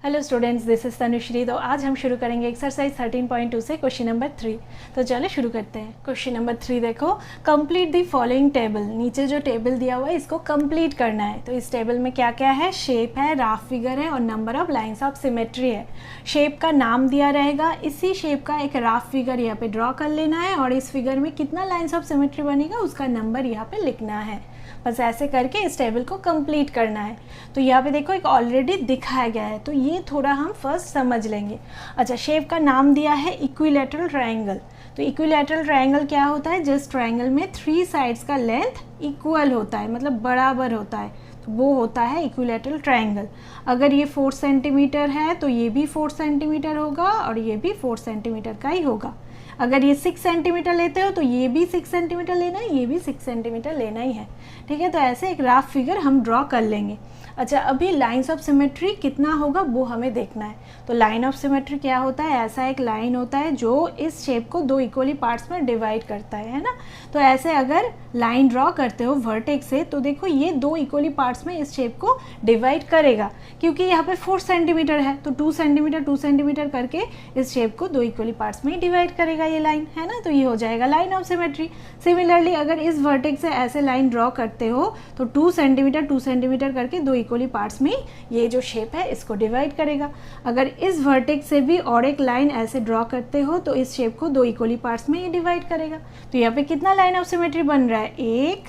Hello students, this is Tanushree. तो आज हम शुरू करेंगे एक्सरसाइज 13.2 से क्वेश्चन नंबर 3। तो चलो शुरू करते हैं। क्वेश्चन नंबर 3 देखो, कंप्लीट द फॉलोइंग टेबल। नीचे जो टेबल दिया हुआ है इसको कंप्लीट करना है। तो इस टेबल में क्या क्या है? शेप है, राफ फिगर है और number of lines of symmetry है। शेप का नाम दिया रहेगा, इसी शेप का एक राफ फिगर यहाँ पे ड्रॉ कर लेना है और इस फिगर में कितना लाइन्स ऑफ सिमेट्री बनेगा उसका नंबर यहाँ पे लिखना है। बस ऐसे करके इस टेबल को कंप्लीट करना है। तो यहाँ पे देखो एक ऑलरेडी दिखाया गया है, तो ये थोड़ा हम फर्स्ट समझ लेंगे। अच्छा, शेप का नाम दिया है इक्विलैटरल ट्रायंगल। तो इक्विलैटरल ट्रायंगल क्या होता है? जिस ट्रायंगल में 3 साइड्स का लेंथ इक्वल होता है, मतलब बराबर होता है, तो वो होता है इक्विलैटरल ट्रायंगल। अगर ये 4 सेंटीमीटर है तो ये भी 4 सेंटीमीटर होगा और ये भी 4 सेंटीमीटर का ही होगा। अगर ये 6 सेंटीमीटर लेते हो तो ये भी 6 सेंटीमीटर लेना है, ये भी 6 सेंटीमीटर लेना ही है। ठीक है, तो ऐसे एक राफ फिगर हम ड्रॉ कर लेंगे। अच्छा, अभी लाइन्स ऑफ सिमेट्री कितना होगा वो हमें देखना है। तो लाइन ऑफ सिमेट्री क्या होता है? ऐसा एक लाइन होता है जो इस शेप को 2 इक्वली पार्ट्स में डिवाइड करता है ना। तो ऐसे अगर लाइन ड्रॉ करते हो वर्टेक्स से तो देखो ये 2 इक्वली पार्ट्स में इस शेप को डिवाइड करेगा, क्योंकि यहाँ पे 4 सेंटीमीटर है तो 2 सेंटीमीटर 2 सेंटीमीटर करके इस शेप को 2 इक्वली पार्ट्स में डिवाइड करेगा ये लाइन, है ना। तो ये हो जाएगा लाइन ऑफ सिमेट्री। सिमिलरली अगर इस वर्टेक्स से ऐसे लाइन ड्रॉ करते हो तो 2 सेंटीमीटर करके 2 इक्वली पार्ट्स में ये जो शेप है इसको डिवाइड करेगा। अगर इस वर्टेक्स से भी और एक लाइन ऐसे ड्रॉ करते हो तो इस शेप को 2 इक्वली पार्ट्स में ये डिवाइड करेगा। तो यहाँ पे कितना लाइन ऑफ सिमेट्री बन रहा है? 1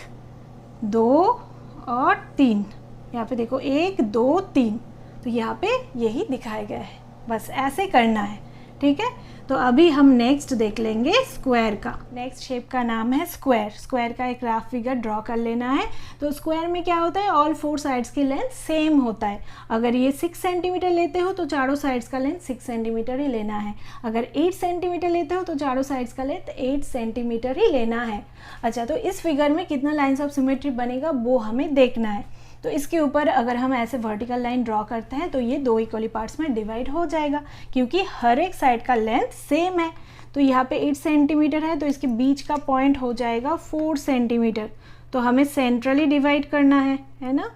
2 और 3। यहाँ पे देखो 1 2 3, तो यहाँ पे यही दिखाया गया है। बस ऐसे करना है, ठीक है। तो अभी हम नेक्स्ट देख लेंगे स्क्वायर का। नेक्स्ट शेप का नाम है स्क्वायर। स्क्वायर का एक राफ फिगर ड्रॉ कर लेना है। तो स्क्वायर में क्या होता है? ऑल 4 साइड्स की लेंथ सेम होता है। अगर ये 6 सेंटीमीटर लेते हो तो चारों साइड्स का लेंथ 6 सेंटीमीटर ही लेना है। अगर 8 सेंटीमीटर लेते हो तो चारों साइड्स का लेंथ 8 सेंटीमीटर ही लेना है। अच्छा, तो इस फिगर में कितना लाइन्स ऑफ सिमेट्री बनेगा वो हमें देखना है। तो इसके ऊपर अगर हम ऐसे वर्टिकल लाइन ड्रॉ करते हैं तो ये 2 इक्वली पार्ट्स में डिवाइड हो जाएगा, क्योंकि हर एक साइड का लेंथ सेम है। तो यहाँ पे 8 सेंटीमीटर है तो इसके बीच का पॉइंट हो जाएगा 4 सेंटीमीटर। तो हमें सेंट्रली डिवाइड करना है ना।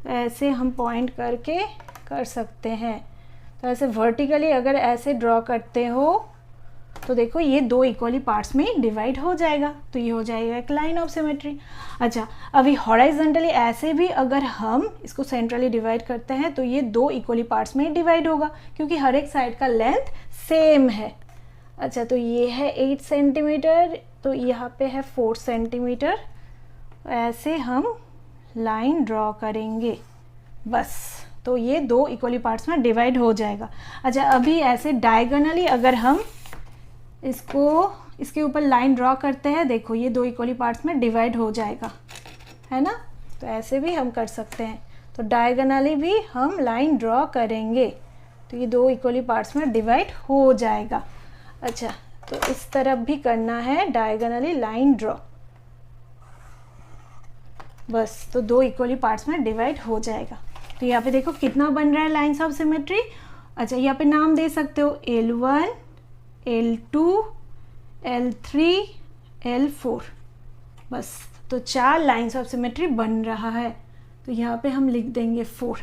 तो ऐसे हम पॉइंट करके कर सकते हैं। तो ऐसे वर्टिकली अगर ऐसे ड्रॉ करते हो तो देखो ये 2 इक्वली पार्ट्स में डिवाइड हो जाएगा। तो ये हो जाएगा एक लाइन ऑफ सिमेट्री। अच्छा, अभी हॉरिजॉन्टली ऐसे भी अगर हम इसको सेंट्रली डिवाइड करते हैं तो ये 2 इक्वली पार्ट्स में डिवाइड होगा, क्योंकि हर एक साइड का लेंथ सेम है। अच्छा, तो ये है 8 सेंटीमीटर, तो यहाँ पे है 4 सेंटीमीटर। ऐसे हम लाइन ड्रॉ करेंगे बस। तो ये 2 इक्वली पार्ट्स में डिवाइड हो जाएगा। अच्छा, अभी ऐसे डायगोनली अगर हम इसके ऊपर लाइन ड्रॉ करते हैं, देखो ये 2 इक्वली पार्ट्स में डिवाइड हो जाएगा, है ना। तो ऐसे भी हम कर सकते हैं। तो डायगोनली भी हम लाइन ड्रॉ करेंगे तो ये 2 इक्वली पार्ट्स में डिवाइड हो जाएगा। अच्छा, तो इस तरफ भी करना है डायगोनली लाइन ड्रॉ बस। तो 2 इक्वली पार्ट्स में डिवाइड हो जाएगा। तो यहाँ पे देखो कितना बन रहा है लाइन्स ऑफ सिमेट्री। अच्छा, यहाँ पे नाम दे सकते हो L1 L2 L3 L4 बस। तो 4 लाइन्स ऑफ सिमेट्री बन रहा है। तो यहाँ पे हम लिख देंगे 4,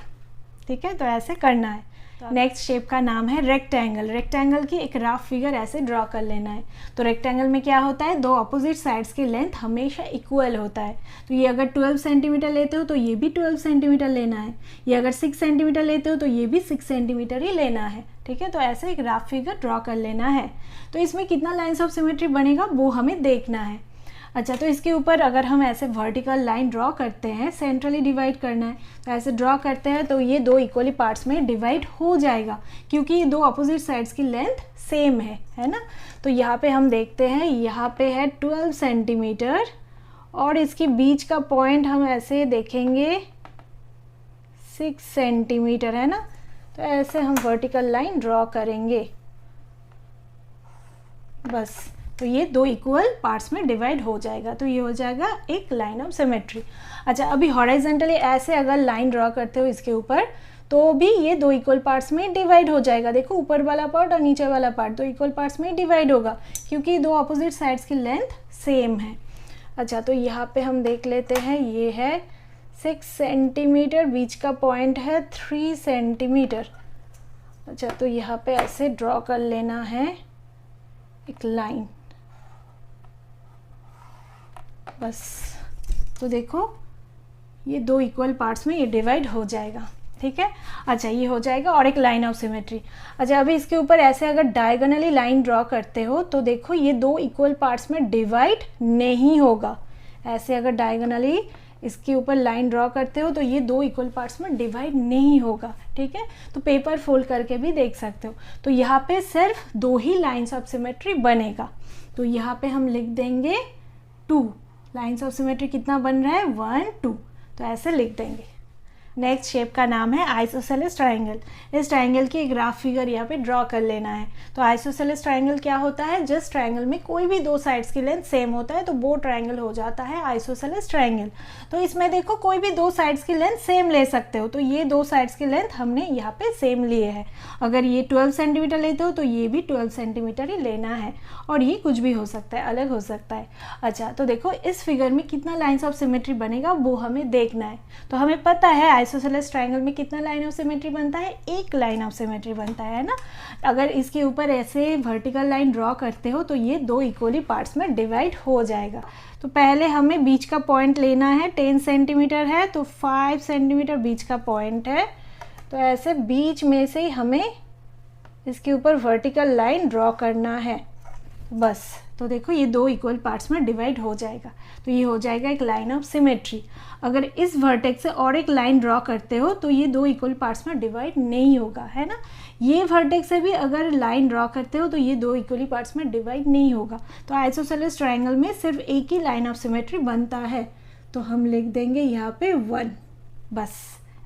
ठीक है। तो ऐसे करना है। नेक्स्ट शेप का नाम है रेक्टेंगल। रेक्टेंगल की एक राफ फिगर ऐसे ड्रॉ कर लेना है। तो रेक्टेंगल में क्या होता है? 2 अपोजिट साइड्स की लेंथ हमेशा इक्वल होता है। तो ये अगर 12 सेंटीमीटर लेते हो तो ये भी 12 सेंटीमीटर लेना है। ये अगर 6 सेंटीमीटर लेते हो तो ये भी 6 सेंटीमीटर ही लेना है, ठीक है। तो ऐसे एक राफ फिगर ड्रॉ कर लेना है। तो इसमें कितना लाइन्स ऑफ सिमेट्री बनेगा वो हमें देखना है। अच्छा, तो इसके ऊपर अगर हम ऐसे वर्टिकल लाइन ड्रॉ करते हैं, सेंट्रली डिवाइड करना है, तो ऐसे ड्रॉ करते हैं तो ये 2 इक्वली पार्ट्स में डिवाइड हो जाएगा, क्योंकि ये 2 अपोजिट साइड्स की लेंथ सेम है ना। तो यहाँ पे हम देखते हैं, यहाँ पे है 12 सेंटीमीटर और इसके बीच का पॉइंट हम ऐसे देखेंगे 6 सेंटीमीटर, है ना। तो ऐसे हम वर्टिकल लाइन ड्रॉ करेंगे बस। तो ये 2 इक्वल पार्ट्स में डिवाइड हो जाएगा। तो ये हो जाएगा एक लाइन ऑफ सिमेट्री। अच्छा, अभी हॉरिजॉन्टली ऐसे अगर लाइन ड्रॉ करते हो इसके ऊपर तो भी ये 2 इक्वल पार्ट्स में डिवाइड हो जाएगा। देखो ऊपर वाला पार्ट और नीचे वाला पार्ट 2 इक्वल पार्ट्स में डिवाइड होगा, क्योंकि 2 अपोजिट साइड्स की लेंथ सेम है। अच्छा, तो यहाँ पे हम देख लेते हैं, ये है 6 सेंटीमीटर, बीच का पॉइंट है 3 सेंटीमीटर। अच्छा, तो यहाँ पे ऐसे ड्रॉ कर लेना है एक लाइन, बस। तो देखो ये दो इक्वल पार्ट्स में ये डिवाइड हो जाएगा, ठीक है। अच्छा, ये हो जाएगा और एक लाइन ऑफ सिमेट्री। अच्छा, अभी इसके ऊपर ऐसे अगर डायगोनली लाइन ड्रॉ करते हो तो देखो ये दो इक्वल पार्ट्स में डिवाइड नहीं होगा। ऐसे अगर डायगोनली इसके ऊपर लाइन ड्रॉ करते हो तो ये दो इक्वल पार्ट्स में डिवाइड नहीं होगा, ठीक है। तो पेपर फोल्ड करके भी देख सकते हो। तो यहाँ पे सिर्फ दो ही लाइन्स ऑफ सिमेट्री बनेगा। तो यहाँ पे हम लिख देंगे 2 लाइन्स ऑफ सिमेट्री। कितना बन रहा है? 1 2। तो ऐसे लिख देंगे। नेक्स्ट शेप का नाम है आइसोसेलेस ट्राइंगल। इस ट्राइंगल की एक ग्राफ फिगर यहाँ पे ड्रॉ कर लेना है। तो आइसोसेलेस ट्राइंगल क्या होता है? जिस ट्राइंगल में कोई भी दो साइड्स की लेंथ सेम होता है तो वो ट्राइंगल हो जाता है आइसोसेलेस ट्राइंगल। तो इसमें देखो कोई भी दो साइड्स की लेंथ सेम ले सकते हो। तो ये दो साइड्स की लेंथ हमने यहाँ पे सेम लिए है। अगर ये 12 सेंटीमीटर लेते हो तो ये भी 12 सेंटीमीटर ही लेना है, और ये कुछ भी हो सकता है, अलग हो सकता है। अच्छा, तो देखो इस फिगर में कितना लाइन्स ऑफ सिमेट्री बनेगा वो हमें देखना है। तो हमें पता है आइसोसेलेस ट्राइंगल में कितना लाइन ऑफ सिमेट्री बनता है? एक लाइन ऑफ सिमेट्री बनता है ना। अगर इसके ऊपर ऐसे वर्टिकल लाइन ड्रॉ करते हो तो ये दो इक्वली पार्ट्स में डिवाइड हो जाएगा। तो पहले हमें बीच का पॉइंट लेना है। 10 सेंटीमीटर है तो 5 सेंटीमीटर बीच का पॉइंट है। तो ऐसे बीच में से ही हमें इसके ऊपर वर्टिकल लाइन ड्रॉ करना है, बस। तो देखो ये दो इक्वल पार्ट्स में डिवाइड हो जाएगा। तो ये हो जाएगा एक लाइन ऑफ सिमेट्री। अगर इस वर्टेक्स से और एक लाइन ड्रॉ करते हो तो ये दो इक्वल पार्ट्स में डिवाइड नहीं होगा, है ना। ये वर्टेक्स से भी अगर लाइन ड्रॉ करते हो तो ये दो इक्वली पार्ट्स में डिवाइड नहीं होगा। तो आइसोसेलेस ट्राइंगल में सिर्फ एक ही लाइन ऑफ सिमेट्री बनता है। तो हम लिख देंगे यहाँ पे 1, बस।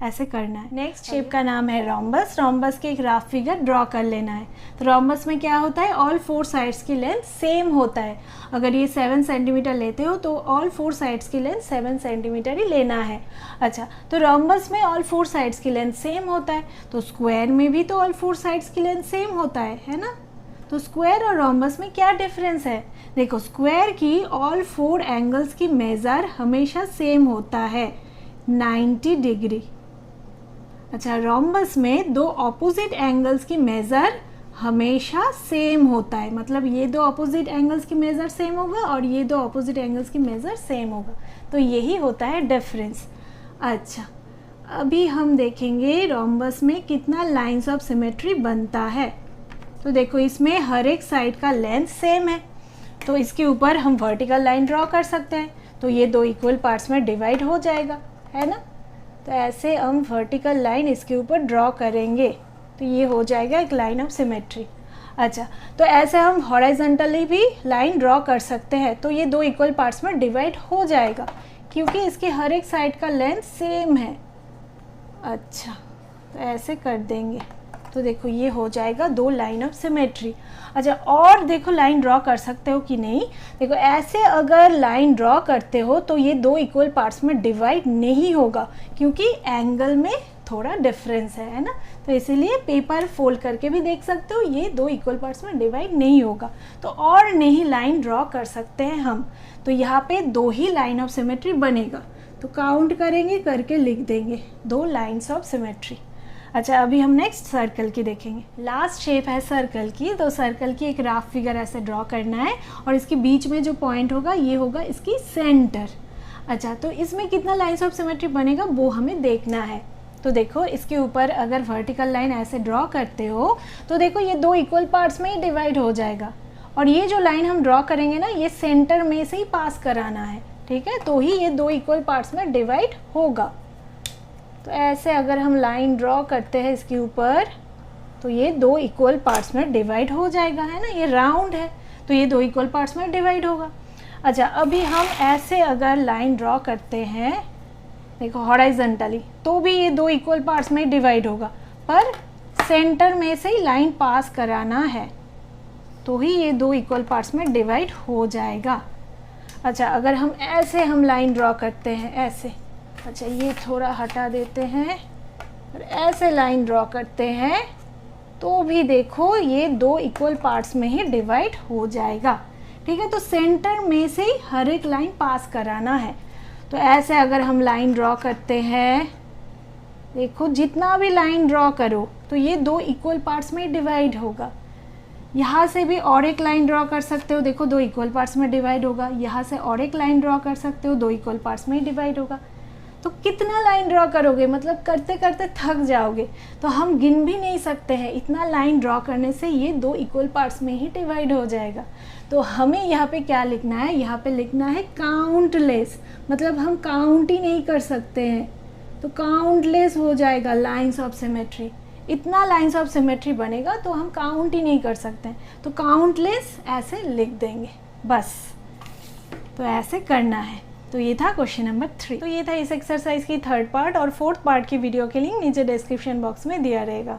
ऐसे करना है। नेक्स्ट शेप का नाम है रोम्बस। रोम्बस के एक राफ फिगर ड्रॉ कर लेना है। तो रोम्बस में क्या होता है? ऑल 4 साइड्स की लेंथ सेम होता है। अगर ये 7 सेंटीमीटर लेते हो तो ऑल 4 साइड्स की लेंथ 7 सेंटीमीटर ही लेना है। अच्छा, तो रोम्बस में ऑल 4 साइड्स की लेंथ सेम होता है, तो स्क्वायर में भी तो ऑल 4 साइड्स की लेंथ सेम होता है ना। तो स्क्वायर और रोम्बस में क्या डिफरेंस है? देखो, स्क्वायर की ऑल 4 एंगल्स की मेजर हमेशा सेम होता है, 90 डिग्री। अच्छा, रोम्बस में दो ऑपोजिट एंगल्स की मेज़र हमेशा सेम होता है। मतलब ये दो ऑपोजिट एंगल्स की मेज़र सेम होगा और ये दो ऑपोजिट एंगल्स की मेज़र सेम होगा। तो यही होता है डिफरेंस। अच्छा, अभी हम देखेंगे रोम्बस में कितना लाइंस ऑफ सिमेट्री बनता है। तो देखो इसमें हर एक साइड का लेंथ सेम है, तो इसके ऊपर हम वर्टिकल लाइन ड्रॉ कर सकते हैं। तो ये दो इक्वल पार्ट्स में डिवाइड हो जाएगा, है ना। तो ऐसे हम वर्टिकल लाइन इसके ऊपर ड्रॉ करेंगे तो ये हो जाएगा एक लाइन ऑफ सिमेट्री। अच्छा, तो ऐसे हम हॉरिजॉन्टली भी लाइन ड्रॉ कर सकते हैं। तो ये दो इक्वल पार्ट्स में डिवाइड हो जाएगा क्योंकि इसके हर एक साइड का लेंथ सेम है। अच्छा, तो ऐसे कर देंगे तो देखो ये हो जाएगा दो लाइन ऑफ सिमेट्री। अच्छा, और देखो लाइन ड्रॉ कर सकते हो कि नहीं। देखो ऐसे अगर लाइन ड्रॉ करते हो तो ये दो इक्वल पार्ट्स में डिवाइड नहीं होगा क्योंकि एंगल में थोड़ा डिफरेंस है ना। तो इसीलिए पेपर फोल्ड करके भी देख सकते हो, ये दो इक्वल पार्ट्स में डिवाइड नहीं होगा। तो और नहीं लाइन ड्रॉ कर सकते हैं हम। तो यहाँ पे दो ही लाइन ऑफ सिमेट्री बनेगा। तो काउंट करेंगे, करके लिख देंगे दो लाइन्स ऑफ सिमेट्री। अच्छा, अभी हम नेक्स्ट सर्कल की देखेंगे। लास्ट शेप है सर्कल की। तो सर्कल की एक राफ फिगर ऐसे ड्रॉ करना है और इसके बीच में जो पॉइंट होगा ये होगा इसकी सेंटर। अच्छा, तो इसमें कितना लाइन्स ऑफ सिमेट्री बनेगा वो हमें देखना है। तो देखो इसके ऊपर अगर वर्टिकल लाइन ऐसे ड्रॉ करते हो तो देखो ये दो इक्वल पार्ट्स में ही डिवाइड हो जाएगा। और ये जो लाइन हम ड्रॉ करेंगे ना, ये सेंटर में से ही पास कराना है, ठीक है। तो ही ये दो इक्वल पार्ट्स में डिवाइड होगा। तो ऐसे अगर हम लाइन ड्रॉ करते हैं इसके ऊपर तो ये दो इक्वल पार्ट्स में डिवाइड हो जाएगा, है ना। ये राउंड है तो ये दो इक्वल पार्ट्स में डिवाइड होगा। अच्छा, अभी हम ऐसे अगर लाइन ड्रॉ करते हैं देखो हॉरिजॉन्टली, तो भी ये दो इक्वल पार्ट्स में डिवाइड होगा, पर सेंटर में से ही लाइन पास कराना है तो ही ये दो इक्वल पार्ट्स में डिवाइड हो जाएगा। अच्छा, अगर हम ऐसे लाइन ड्रॉ करते हैं ऐसे, अच्छा ये थोड़ा हटा देते हैं और ऐसे लाइन ड्रॉ करते हैं तो भी देखो ये दो इक्वल पार्ट्स में ही डिवाइड हो जाएगा, ठीक है। तो सेंटर में से ही हर एक लाइन पास कराना है। तो ऐसे अगर हम लाइन ड्रॉ करते हैं, देखो जितना भी लाइन ड्रॉ करो तो तो ये 2 इक्वल पार्ट्स में डिवाइड होगा। यहाँ से भी और एक लाइन ड्रॉ कर सकते हो, देखो 2 इक्वल पार्ट्स में डिवाइड होगा। यहाँ से और एक लाइन ड्रॉ कर सकते हो, 2 इक्वल पार्ट्स में ही डिवाइड होगा। तो कितना लाइन ड्रॉ करोगे, मतलब करते करते थक जाओगे, तो हम गिन भी नहीं सकते हैं। इतना लाइन ड्रॉ करने से ये 2 इक्वल पार्ट्स में ही डिवाइड हो जाएगा। तो हमें यहाँ पे क्या लिखना है, यहाँ पे लिखना है काउंटलेस, मतलब हम काउंट ही नहीं कर सकते हैं, तो काउंटलेस हो जाएगा लाइंस ऑफ सिमेट्री। इतना लाइंस ऑफ सिमेट्री बनेगा तो हम काउंट ही नहीं कर सकते हैं, तो काउंटलेस ऐसे लिख देंगे बस। तो ऐसे करना है। तो ये था क्वेश्चन नंबर 3। तो ये था इस एक्सरसाइज की 3rd पार्ट, और 4th पार्ट की वीडियो के लिंक नीचे डिस्क्रिप्शन बॉक्स में दिया रहेगा।